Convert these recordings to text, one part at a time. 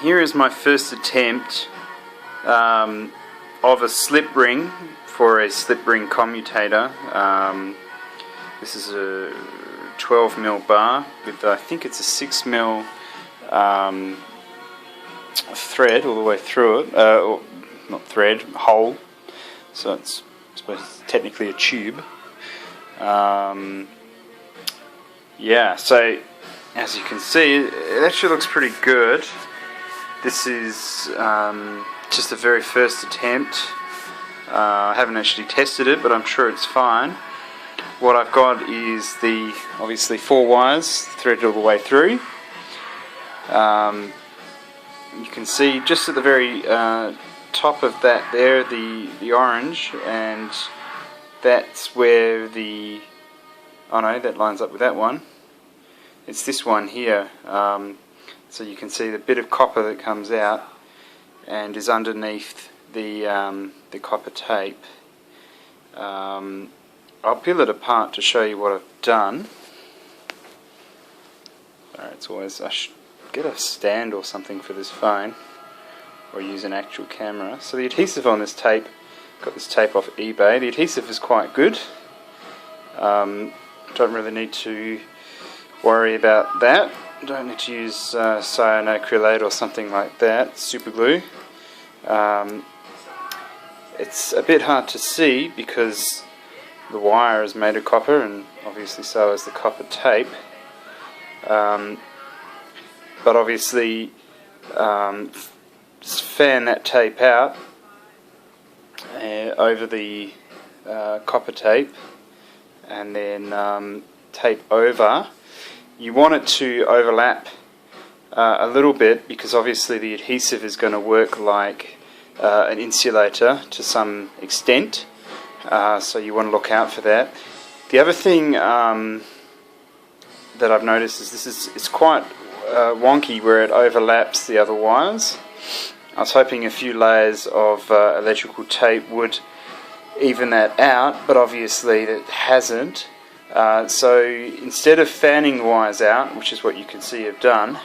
Here is my first attempt of a slip ring for a slip ring commutator. This is a 12mm bar with, I think it's a 6mm thread all the way through it, or not thread, hole, so it's, I suppose it's technically a tube. Yeah, so as you can see, it actually looks pretty good. This is just the very first attempt. I haven't actually tested it, but I'm sure it's fine. What I've got is the, obviously, 4 wires threaded all the way through. You can see just at the very top of that there, the orange, and that's where the, oh no, that lines up with that one. It's this one here. So you can see the bit of copper that comes out and is underneath the copper tape. I'll peel it apart to show you what I've done. It's always, I should get a stand or something for this phone, or use an actual camera. So the adhesive on this tape, got this tape off eBay. The adhesive is quite good. Don't really need to worry about that. Don't need to use cyanoacrylate or something like that, super glue. It's a bit hard to see because the wire is made of copper, and obviously so is the copper tape. But obviously just fan that tape out over the copper tape, and then tape over. You want it to overlap a little bit, because obviously the adhesive is going to work like an insulator to some extent, so you want to look out for that. The other thing that I've noticed is it's quite wonky where it overlaps the other wires. I was hoping a few layers of electrical tape would even that out, but obviously it hasn't. So instead of fanning the wires out, which is what you can see I've done,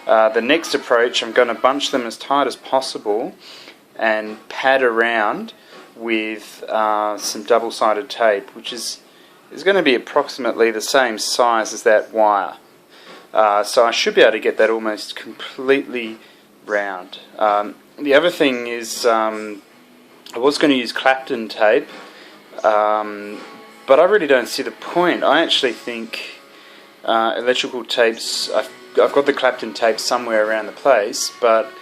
the next approach, I'm going to bunch them as tight as possible and pad around with some double-sided tape, which is going to be approximately the same size as that wire. So I should be able to get that almost completely round. The other thing is, I was going to use Clapton tape, but I really don't see the point. I actually think electrical tapes, I've got the Clapton tape somewhere around the place, but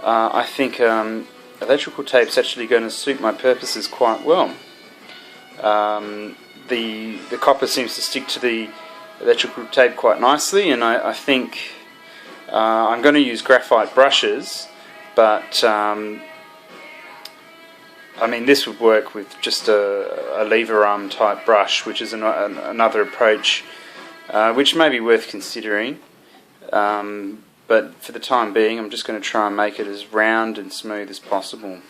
I think electrical tape's actually going to suit my purposes quite well. The copper seems to stick to the electrical tape quite nicely, and I think I'm going to use graphite brushes, but I mean, this would work with just a lever arm type brush, which is another approach which may be worth considering. But for the time being, I'm just going to try and make it as round and smooth as possible.